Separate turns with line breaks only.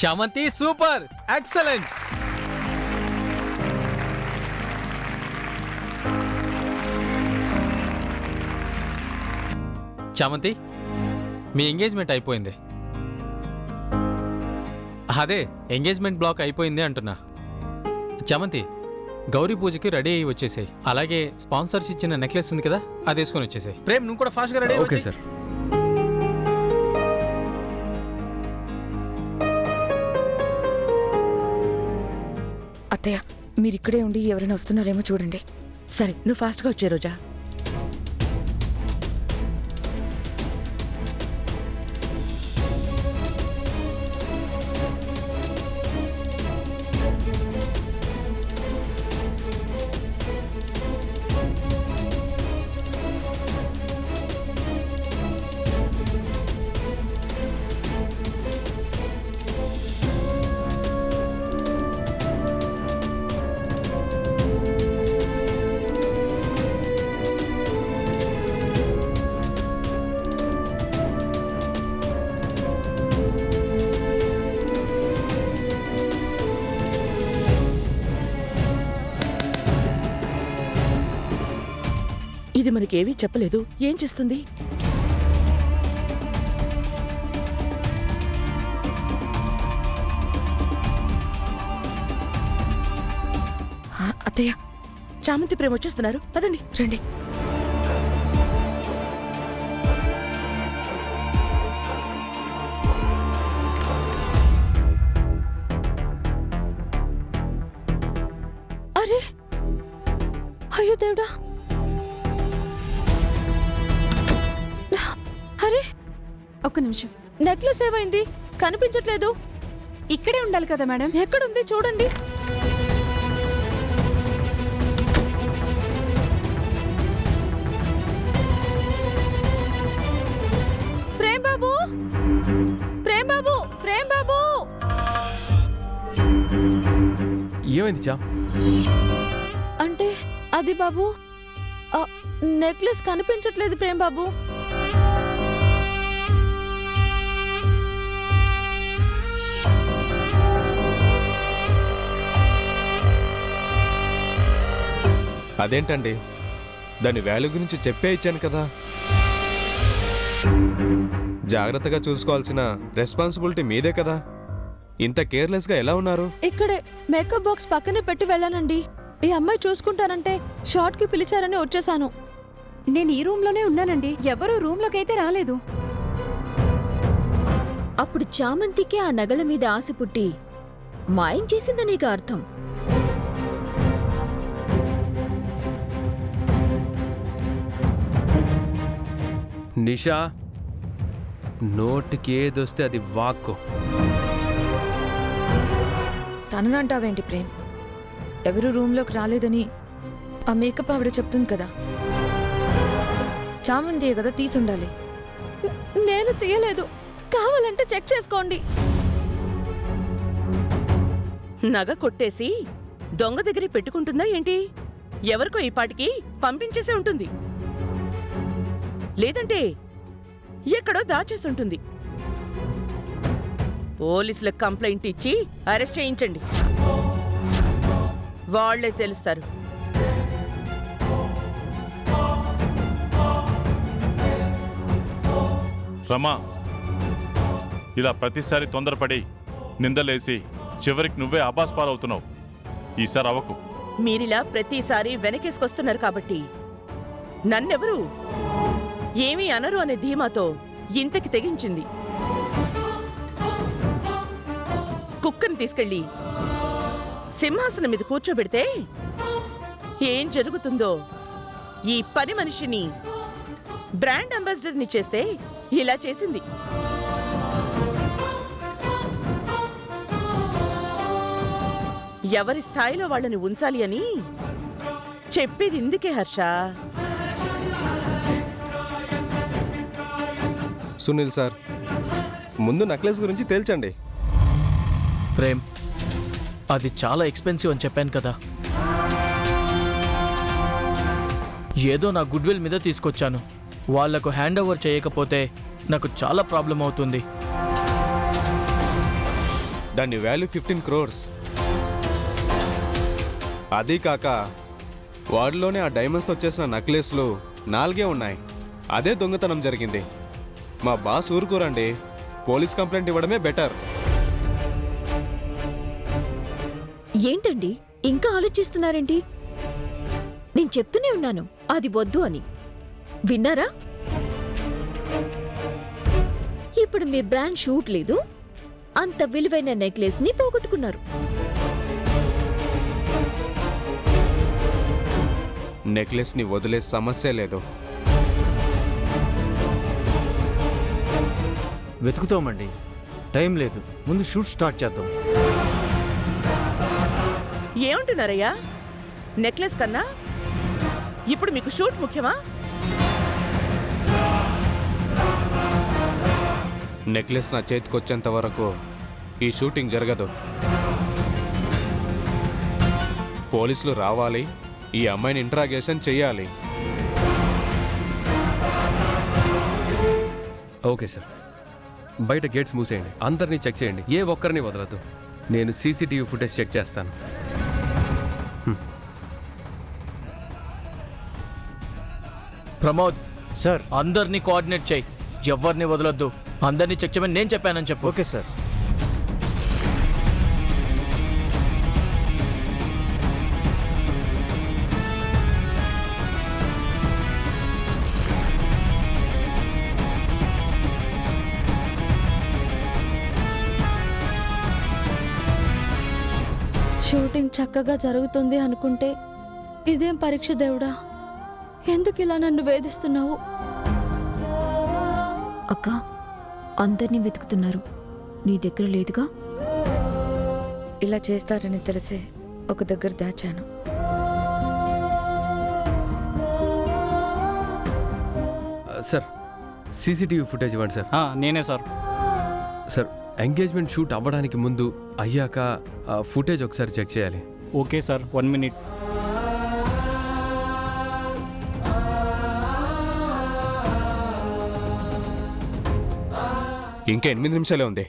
చామంతి super excellent. చామంతి మీ engagement అయిపోయింది. అదే ఎంగేజ్మెంట్ బ్లాక్ అయిపోయింది అంటున్నా. చామంతి గౌరీ పూజకి రెడీ అయ్యి వచ్చేసాయి. అలాగే స్పాన్సర్స్ ఇచ్చిన నెక్లెస్ ఉంది కదా, అది వేసుకొని వచ్చేసాయి. ప్రేమ్ నువ్వు కూడా ఫాస్ట్గా రెడీ.
Okay sir.
అత్తయ్య మీరిక్కడే ఉండి ఎవరైనా వస్తున్నారేమో చూడండి.
సరే నువ్వు ఫాస్ట్గా వచ్చే రోజా. ఇది మనకేమీ చెప్పలేదు. ఏం చేస్తుంది?
అత్తయ్య
చామంతి ప్రేమ వచ్చేస్తున్నారు, పదండి.
రండి.
అరే అయ్యో దేవుడా, అరే ఒక్క నిమిషం, నెక్లెస్ ఏమైంది? కనిపించట్లేదు.
ఇక్కడే ఉండాలి కదా మేడం.
ఎక్కడుంది చూడండి. ప్రేమ్ బాబు, ప్రేమ్ బాబు, ప్రేమ్ బాబు.
ఏమైంది చా?
అంటే అది బాబు, నెక్లెస్ కనిపించట్లేదు ప్రేమ్ బాబు.
అదేంటండి, దాని వాల్యూ గురించి చెప్పే ఇచ్చాను కదా. జాగ్రత్తగా చూసుకోవాల్సిన రెస్పాన్సిబిలిటీ మీదే కదా. ఇంత కేర్లెస్గా ఎలా ఉన్నారు?
ఇక్కడే మేకప్ బాక్స్ పక్కనే పెట్టి వెళ్ళానండి. ఈ అమ్మాయి చూసుకుంటానంటే షార్ట్ కి పిలిచారని వచ్చేసాను.
నేను ఈ రూమ్ లోనే ఉన్నానండి, ఎవరూ రూమ్ లోకి అయితే రాలేదు.
అప్పుడు చామంతికే ఆ నగల మీద ఆశ పుట్టి మాయం చేసిందనేగా అర్థం.
నిషా, నోటికి ఏదొస్తే అది వాక్కు.
తననంటావేంటి ప్రేమ్? ఎవరు రూమ్లోకి రాలేదని ఆ మేకప్ ఆవిడ చెప్తుంది కదా. చామంతియే కదా తీసుండాలి.
నేను తీయలేదు, కావాలంటే చెక్ చేసుకోండి.
నగ కొట్టేసి దొంగ దగ్గర పెట్టుకుంటుందా ఏంటి? ఎవరికో ఈ పాటికి పంపించేసే ఉంటుంది, లేదంటే ఎక్కడో దాచేసుంటుంది. పోలీసులకు కంప్లైంట్ ఇచ్చి అరెస్ట్ చేయించండి, వాళ్లే తెలుస్తారు.
రమా, ఇలా ప్రతిసారి తొందరపడి నిందలేసి చివరికి నువ్వే అబాస్ పాలవుతున్నావు. ఈసారి అవకు.
మీరిలా ప్రతిసారి వెనకేసుకొస్తున్నారు కాబట్టి నన్నెవరు ఏమీ అనరు అనే ధీమాతో ఇంతకి తెగించింది. కుక్కని తీసుకెళ్ళి సింహాసనం మీద కూర్చోబెడితే ఏం జరుగుతుందో, ఈ పని మనిషిని బ్రాండ్ అంబాసిడర్ని చేస్తే ఇలా చేసింది. ఎవరి స్థాయిలో వాళ్ళని ఉంచాలి అని చెప్పేది ఇందుకే హర్ష.
సునీల్ సార్, ముందు నెక్లెస్ గురించి తేల్చండి.
ప్రేమ్, అది చాలా ఎక్స్పెన్సివ్ అని చెప్పాను కదా. ఏదో నా గుడ్ విల్ మీద తీసుకొచ్చాను. వాళ్లకు హ్యాండ్ ఓవర్ చేయకపోతే నాకు చాలా ప్రాబ్లం అవుతుంది.
దాని వాల్యూ 15 crores. అదీ కాక వాడిలోనే ఆ డైమండ్స్తో వచ్చేసిన నెక్లెస్లు 4 ఉన్నాయి. అదే దొంగతనం జరిగింది. మా బాస్ ఊరుకోరండి, పోలీస్ కంప్లైంట్ ఇవ్వడమే బెటర్.
ఏంటండి ఇంకా ఆలోచిస్తున్నారేంటి? నేను చెప్తూనే ఉన్నాను అది వద్దు అని. విన్నారా? ఇప్పుడు మీ బ్రాండ్ షూట్ లేదు, అంత విలువైన నెక్లెస్ ని పోగొట్టుకున్నారు.
నెక్లెస్ని వదిలే సమస్య లేదు.
వెతుకుతామండి, టైం లేదు, ముందు షూట్ స్టార్ట్ చేద్దాం.
ఏమంటున్నారయ్యా? నెక్లెస్ కన్నా ఇప్పుడు మీకు షూట్ ముఖ్యమా?
నెక్లెస్ నా చేతికొచ్చేంత వరకు ఈ షూటింగ్ జరగదు. పోలీసులు రావాలి, ఈ అమ్మాయిని ఇంట్రాగేషన్ చెయ్యాలి.
ఓకే సార్, బయట గేట్స్ మూసేయండి, అందరినీ చెక్ చేయండి, ఏ ఒక్కరిని వదలద్దు. నేను సీసీటీవీ ఫుటేజ్ చెక్ చేస్తాను.
ప్రమోద్,
సార్.
అందరినీ కోఆర్డినేట్ చేయి, ఎవరిని వదలొద్దు. అందరినీ చెక్ చేయమని నేను చెప్పానని చెప్పు.
Okay sir.
షూటింగ్ చక్కగా జరుగుతుంది అనుకుంటే ఇదేం పరీక్ష దేవుడా? ఎందుకు ఇలా నన్ను వేధిస్తున్నావు?
అక్క, అందరినీ వెతుకుతున్నారు, నీ దగ్గర లేదుగా?
ఇలా చేస్తారని తెలిసే ఒక దగ్గర దాచాను.
సార్, సీసీటీవీ ఫుటేజ్ ఇవ్వండి సార్.
నేనే సార్.
సార్, ఎంగేజ్మెంట్ షూట్ అవ్వడానికి ముందు అయ్యాక ఫుటేజ్ ఒకసారి చెక్ చేయాలి.
Okay sir, 1 minute.
ఇంకా 8 నిమిషాలే ఉంది.